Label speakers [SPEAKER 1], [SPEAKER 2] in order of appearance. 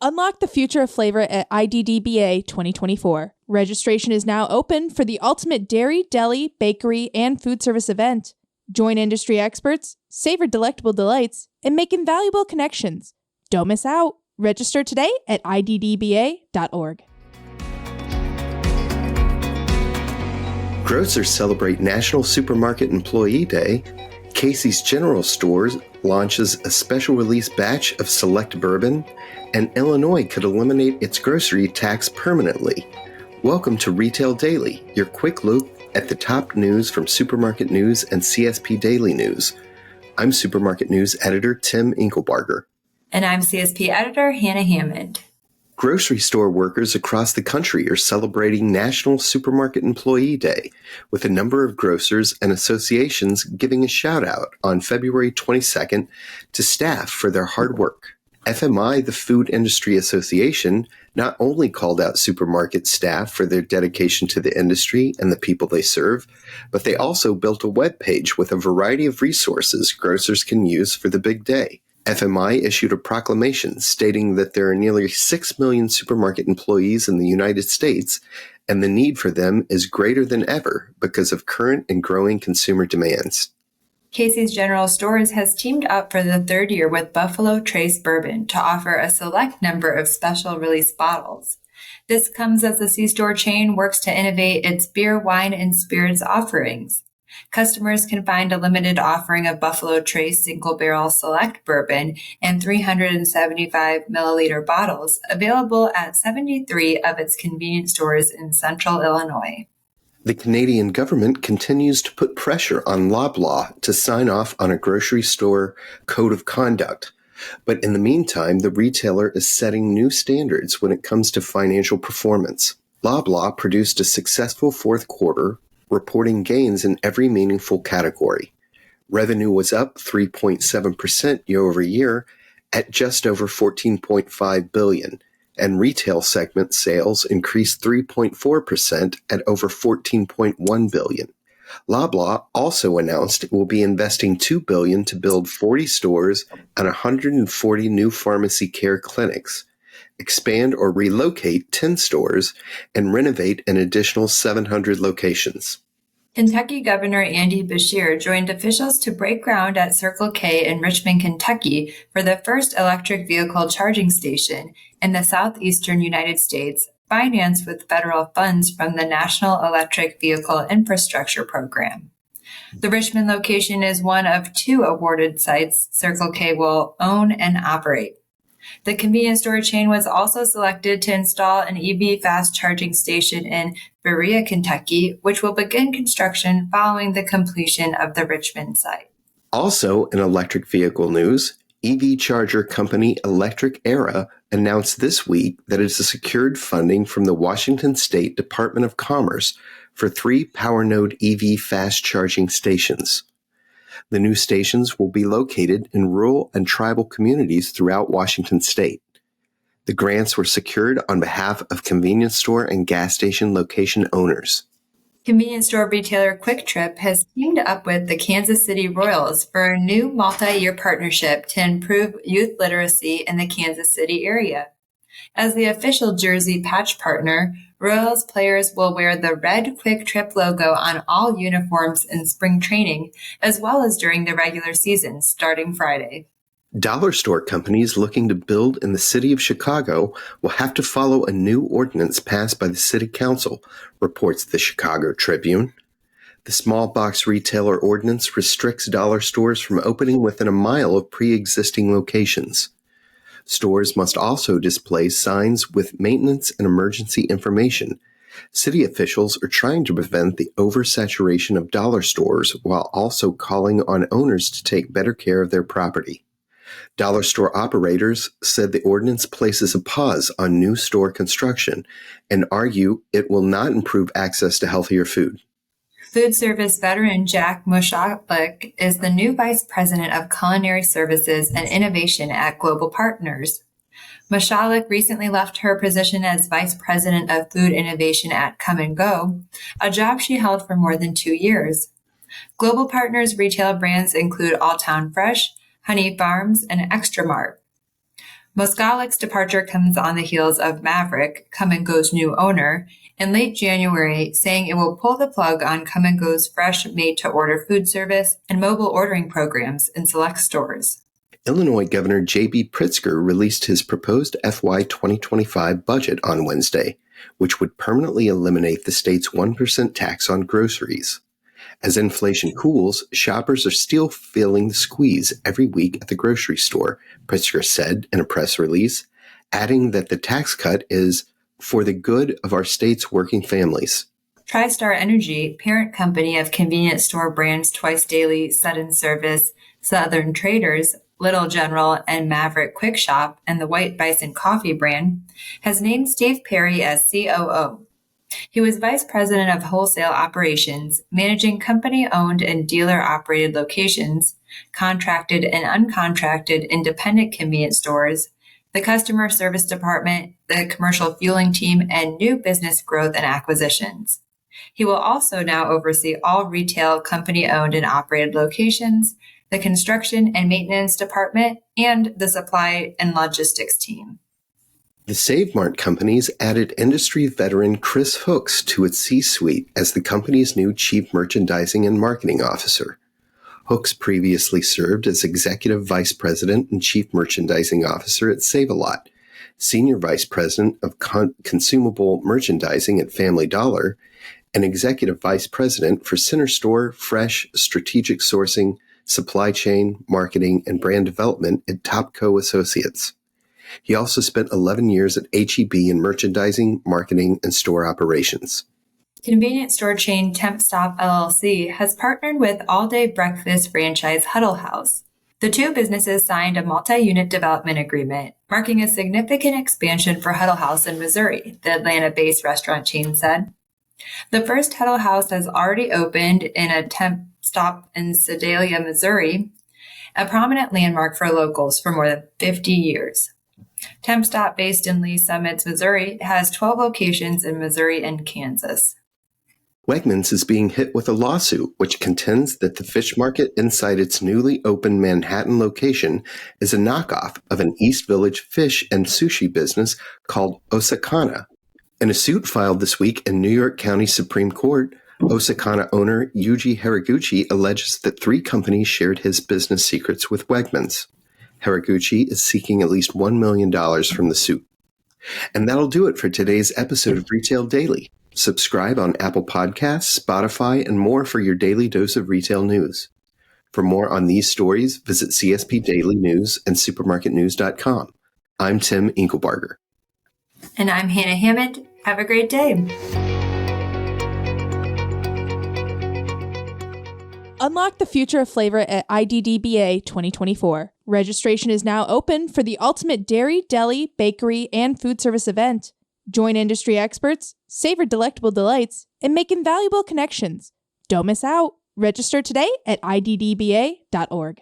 [SPEAKER 1] Unlock the future of flavor at IDDBA 2024. Registration is now open for the ultimate dairy, deli, bakery, and food service event. Join industry experts, savor delectable delights, and make invaluable connections. Don't miss out. Register today at iddba.org.
[SPEAKER 2] Grocers celebrate National Supermarket Employee Day. Casey's General Stores launches a special release batch of select bourbon, and Illinois could eliminate its grocery tax permanently. Welcome to Retail Daily, your quick look at the top news from Supermarket News and CSP Daily News. I'm Supermarket News Editor Tim Inkelbarger.
[SPEAKER 3] And I'm CSP Editor Hannah Hammond.
[SPEAKER 2] Grocery store workers across the country are celebrating National Supermarket Employee Day, with a number of grocers and associations giving a shout-out on February 22nd to staff for their hard work. FMI, the Food Industry Association, not only called out supermarket staff for their dedication to the industry and the people they serve, but they also built a web page with a variety of resources grocers can use for the big day. FMI issued a proclamation stating that there are nearly 6 million supermarket employees in the United States, and the need for them is greater than ever because of current and growing consumer demands.
[SPEAKER 3] Casey's General Stores has teamed up for the third year with Buffalo Trace Bourbon to offer a select number of special release bottles. This comes as the C-store chain works to innovate its beer, wine, and spirits offerings. Customers can find a limited offering of Buffalo Trace Single Barrel Select Bourbon in 375 milliliter bottles available at 73 of its convenience stores in central Illinois.
[SPEAKER 2] The Canadian government continues to put pressure on Loblaw to sign off on a grocery store code of conduct. But in the meantime, the retailer is setting new standards when it comes to financial performance. Loblaw produced a successful fourth quarter, reporting gains in every meaningful category. Revenue was up 3.7% year over year at just over $14.5 billion, and retail segment sales increased 3.4% at over $14.1 billion. Loblaw also announced it will be investing $2 billion to build 40 stores and 140 new pharmacy care clinics, expand or relocate 10 stores, and renovate an additional 700 locations.
[SPEAKER 3] Kentucky Governor Andy Beshear joined officials to break ground at Circle K in Richmond, Kentucky for the first electric vehicle charging station in the southeastern United States, financed with federal funds from the National Electric Vehicle Infrastructure Program. The Richmond location is one of 2 awarded sites Circle K will own and operate. The convenience store chain was also selected to install an EV fast charging station in Berea, Kentucky, which will begin construction following the completion of the Richmond site.
[SPEAKER 2] Also in electric vehicle news, EV charger company Electric Era announced this week that it has secured funding from the Washington State Department of Commerce for 3 PowerNode EV fast charging stations. The new stations will be located in rural and tribal communities throughout Washington state. The grants were secured on behalf of convenience store and gas station location owners.
[SPEAKER 3] Convenience store retailer Quick Trip has teamed up with the Kansas City Royals for a new multi-year partnership to improve youth literacy in the Kansas City area. As the official jersey patch partner, Royals players will wear the red Quick Trip logo on all uniforms in spring training, as well as during the regular season, starting Friday.
[SPEAKER 2] Dollar store companies looking to build in the city of Chicago will have to follow a new ordinance passed by the city council, reports the Chicago Tribune. The small box retailer ordinance restricts dollar stores from opening within a mile of pre-existing locations. Stores must also display signs with maintenance and emergency information. City officials are trying to prevent the oversaturation of dollar stores while also calling on owners to take better care of their property. Dollar store operators said the ordinance places a pause on new store construction and argue it will not improve access to healthier food.
[SPEAKER 3] Food service veteran Jack Moshalik is the new Vice President of Culinary Services and Innovation at Global Partners. Moshalik recently left her position as Vice President of Food Innovation at Come & Go, a job she held for more than 2 years. Global Partners retail brands include Alltown Fresh, Honey Farms, and Extra Mart. Moskalik's departure comes on the heels of Maverick, Come & Go's new owner, in late January, saying it will pull the plug on Come & Go's fresh made-to-order food service and mobile ordering programs in select stores.
[SPEAKER 2] Illinois Governor J.B. Pritzker released his proposed FY 2025 budget on Wednesday, which would permanently eliminate the state's 1% tax on groceries. As inflation cools, shoppers are still feeling the squeeze every week at the grocery store, Pritzker said in a press release, adding that the tax cut is for the good of our state's working families.
[SPEAKER 3] TriStar Energy, parent company of convenience store brands Twice Daily, Sudden Service, Southern Traders, Little General, and Maverick Quick Shop, and the White Bison coffee brand, has named Steve Perry as COO. He was vice president of wholesale operations, managing company-owned and dealer-operated locations, contracted and uncontracted independent convenience stores, the customer service department, the commercial fueling team, and new business growth and acquisitions. He will also now oversee all retail company-owned and operated locations, the construction and maintenance department, and the supply and logistics team.
[SPEAKER 2] The Save Mart companies added industry veteran Chris Hooks to its C-suite as the company's new chief merchandising and marketing officer. Hooks previously served as executive vice president and chief merchandising officer at Save-A-Lot, senior vice president of consumable merchandising at Family Dollar, and executive vice president for Center Store, Fresh, Strategic Sourcing, Supply Chain, Marketing, and Brand Development at Topco Associates. He also spent 11 years at H-E-B in merchandising, marketing, and store operations.
[SPEAKER 3] Convenience store chain Temp Stop LLC has partnered with all-day breakfast franchise Huddle House. The two businesses signed a multi-unit development agreement, marking a significant expansion for Huddle House in Missouri, the Atlanta-based restaurant chain said. The first Huddle House has already opened in a Temp Stop in Sedalia, Missouri, a prominent landmark for locals for more than 50 years. Temp Stop, based in Lee Summits, Missouri, has 12 locations in Missouri and Kansas.
[SPEAKER 2] Wegmans is being hit with a lawsuit which contends that the fish market inside its newly opened Manhattan location is a knockoff of an East Village fish and sushi business called Osakana. In a suit filed this week in New York County Supreme Court, Osakana owner Yuji Haraguchi alleges that 3 companies shared his business secrets with Wegmans. Haraguchi is seeking at least $1 million from the suit. And that'll do it for today's episode of Retail Daily. Subscribe on Apple Podcasts, Spotify, and more for your daily dose of retail news. For more on these stories, visit CSP Daily News and supermarketnews.com. I'm Tim Inkelbarger.
[SPEAKER 3] And I'm Hannah Hammond. Have a great day.
[SPEAKER 1] Unlock the future of flavor at IDDBA 2024. Registration is now open for the ultimate dairy, deli, bakery, and food service event. Join industry experts, savor delectable delights, and make invaluable connections. Don't miss out. Register today at iddba.org.